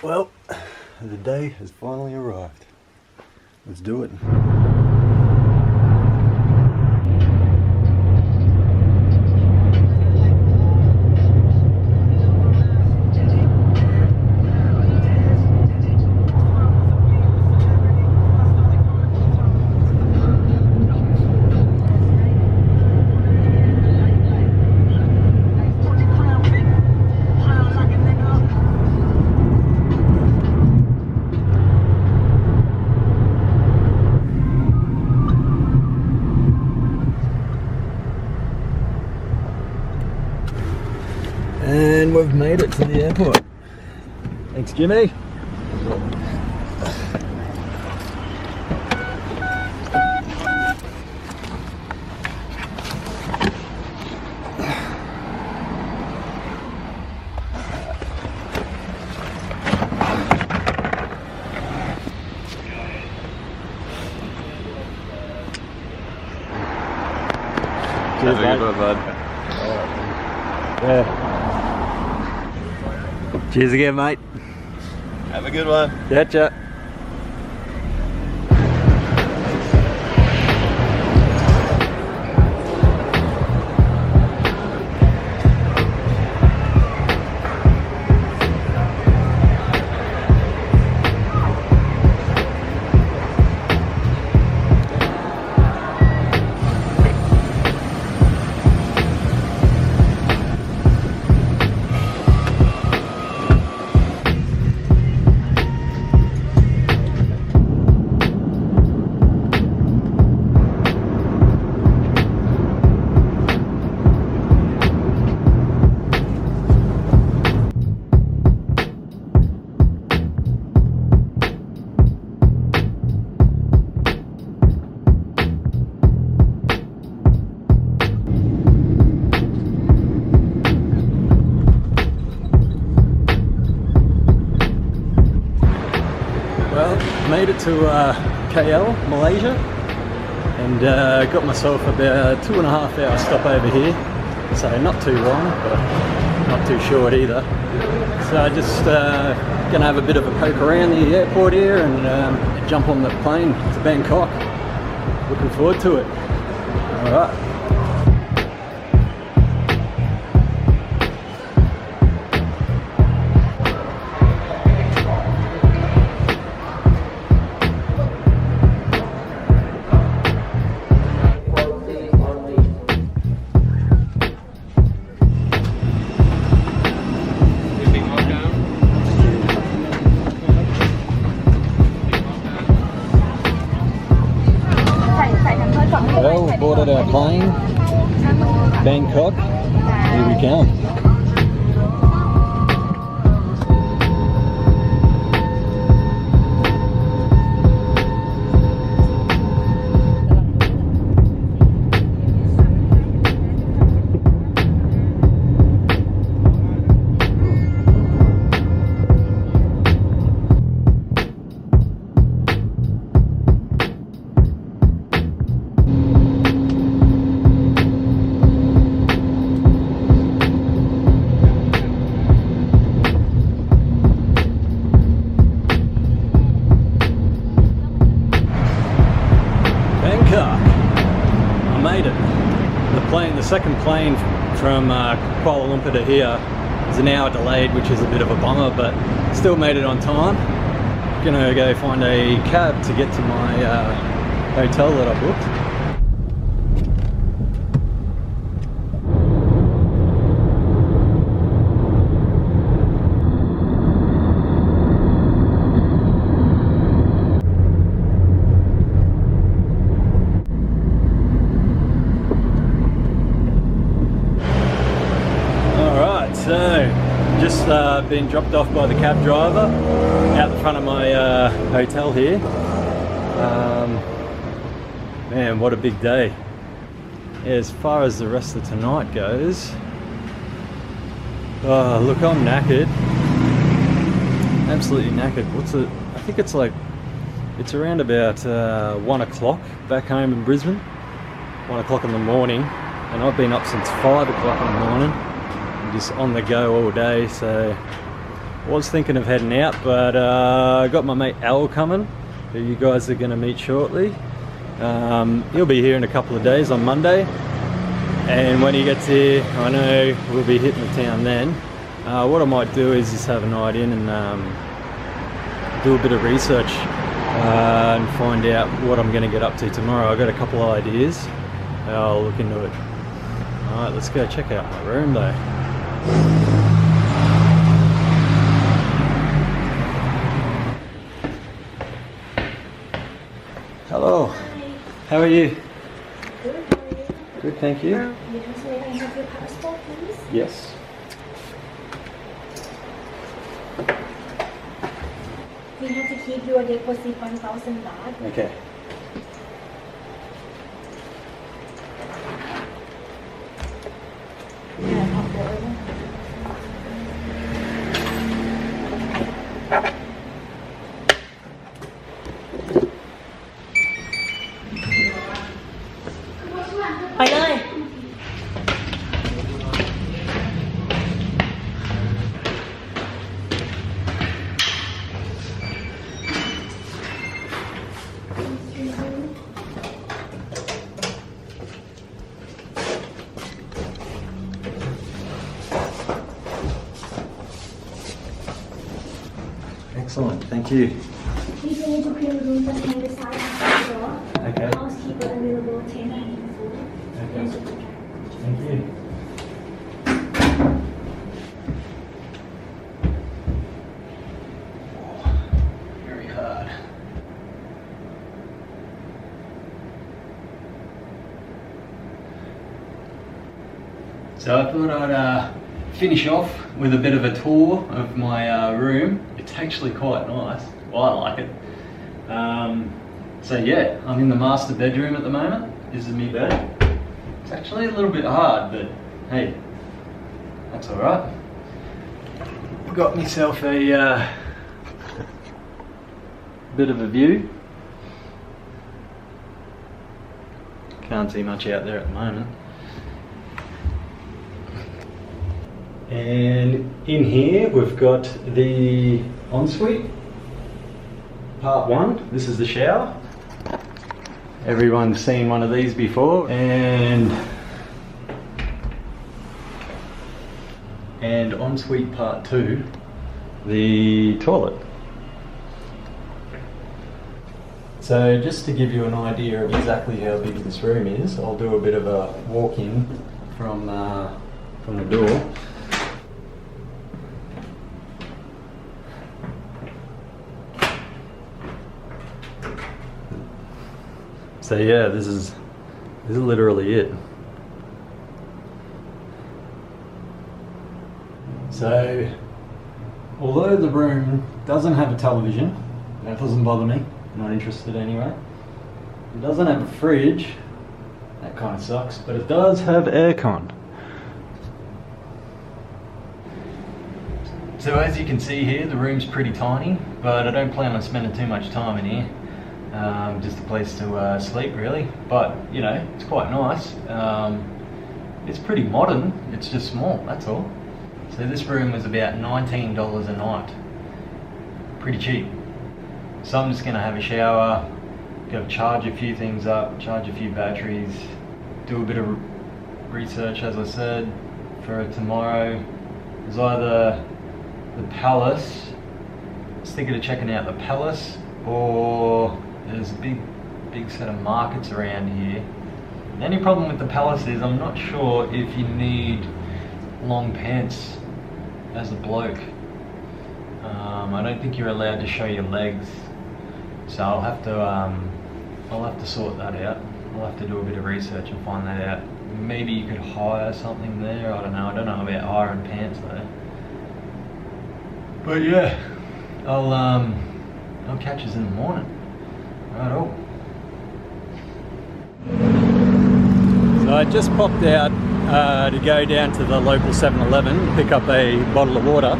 Well, the day has finally arrived. Let's do it. And we've made it to the airport. Thanks, Jimmy. Cheers, mate. Bud. Yeah. Cheers again, mate. Have a good one. Catcha. Well, made it to KL, Malaysia, and got myself about 2.5 hour stop over here. So not too long, but not too short either. So just gonna have a bit of a poke around the airport here and jump on the plane to Bangkok. Looking forward to it. All right. Well, we boarded our plane, Bangkok, here we come. I made it. The second plane from Kuala Lumpur to here is an hour delayed, which is a bit of a bummer, but still made it on time. Gonna go find a cab to get to my hotel that I booked. So, just been dropped off by the cab driver out the front of my hotel here. Man, what a big day. As far as the rest of tonight goes, look, I'm knackered. Absolutely knackered. What's it? I think it's around about 1 o'clock back home in Brisbane. 1 o'clock in the morning, and I've been up since 5 o'clock in the morning. Just on the go all day, so Was thinking of heading out, but I got my mate Al coming, who you guys are going to meet shortly. He'll be here in a couple of days on Monday, and when he gets here, I know we'll be hitting the town then. What I might do is just have a night in and do a bit of research and find out what I'm going to get up to tomorrow. I've got a couple of ideas. I'll look into it. Alright, let's go check out my room though. Hello. How are you? Good, how are you? Good, thank you. May I have your passport, please? Yes. We have to keep your deposit 1,000 baht. Okay. Excellent, thank you. Please need to clear the room contain the side of the door. Okay. Housekeeper available 10 and food. Okay. Thank you. Oh, very hard. So I thought I'd finish off with a bit of a tour of my room. It's actually quite nice. Well, I like it. So yeah, I'm in the master bedroom at the moment. This is me bed. It's actually a little bit hard, but hey, that's all right. Got myself a bit of a view. Can't see much out there at the moment. And in here we've got the ensuite, part 1. This is the shower. Everyone's seen one of these before. And ensuite part 2, the toilet. So just to give you an idea of exactly how big this room is, I'll do a bit of a walk-in from the door. So yeah, this is literally it. So, although the room doesn't have a television, that doesn't bother me, I'm not interested anyway. It doesn't have a fridge, that kind of sucks, but it does have aircon. So as you can see here, the room's pretty tiny, but I don't plan on spending too much time in here. Just a place to sleep really, but you know, it's quite nice. It's pretty modern, it's just small, that's all. So this room was about $19 a night, pretty cheap. So I'm just going to have a shower, go charge a few things up, charge a few batteries, do a bit of research as I said for tomorrow. There's either the Palace, I was thinking of checking out the Palace, or there's a big set of markets around here. The only problem with the Palace is I'm not sure if you need long pants as a bloke. I don't think you're allowed to show your legs, so I'll have to sort that out. I'll have to do a bit of research and find that out. Maybe you could hire something there. I don't know about hiring pants though. But yeah, I'll catch us in the morning. Righto. So I just popped out to go down to the local 7-Eleven, pick up a bottle of water.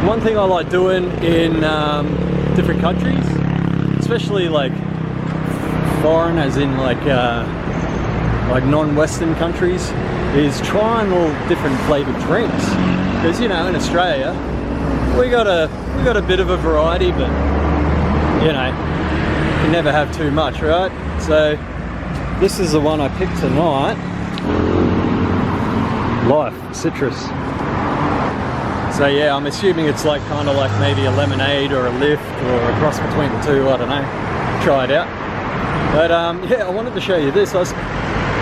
One thing I like doing in different countries, especially like foreign, as in like non-Western countries, is trying all different flavoured drinks. Because you know, in Australia, we got a bit of a variety, but you know, you can never have too much, right? So this is the one I picked tonight. Life citrus. So yeah, I'm assuming it's like kind of like maybe a lemonade or a lift or a cross between the two. I don't know. Try it out. But yeah, I wanted to show you this. I was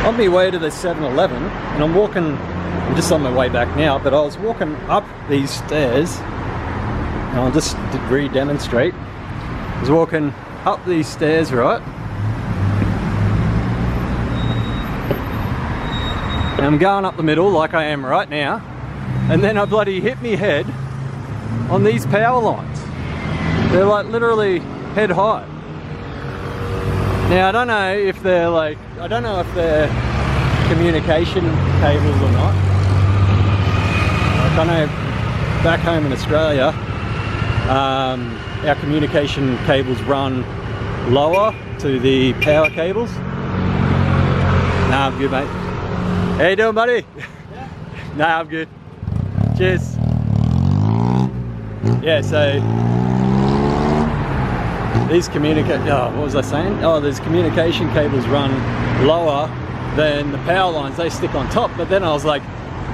on my way to the 7-Eleven, and I'm just on my way back now, but I was walking up these stairs, and I'll just re-demonstrate. I was walking up these stairs, right? And I'm going up the middle like I am right now, and then I bloody hit me head on these power lines. They're like literally head high. Now I don't know if they're communication cables or not. Like I know back home in Australia, our communication cables run lower to the power cables. Nah, I'm good, mate. How you doing, buddy? Yeah. Nah, I'm good. Cheers. Yeah, so these what was I saying? Oh, these communication cables run lower than the power lines. They stick on top. But then I was like,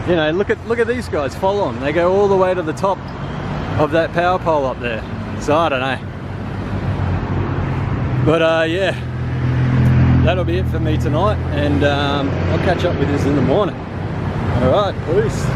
you know, look at these guys. Follow them. They go all the way to the top of that power pole up there. So I don't know. But yeah, that'll be it for me tonight, and I'll catch up with you in the morning. All right, peace.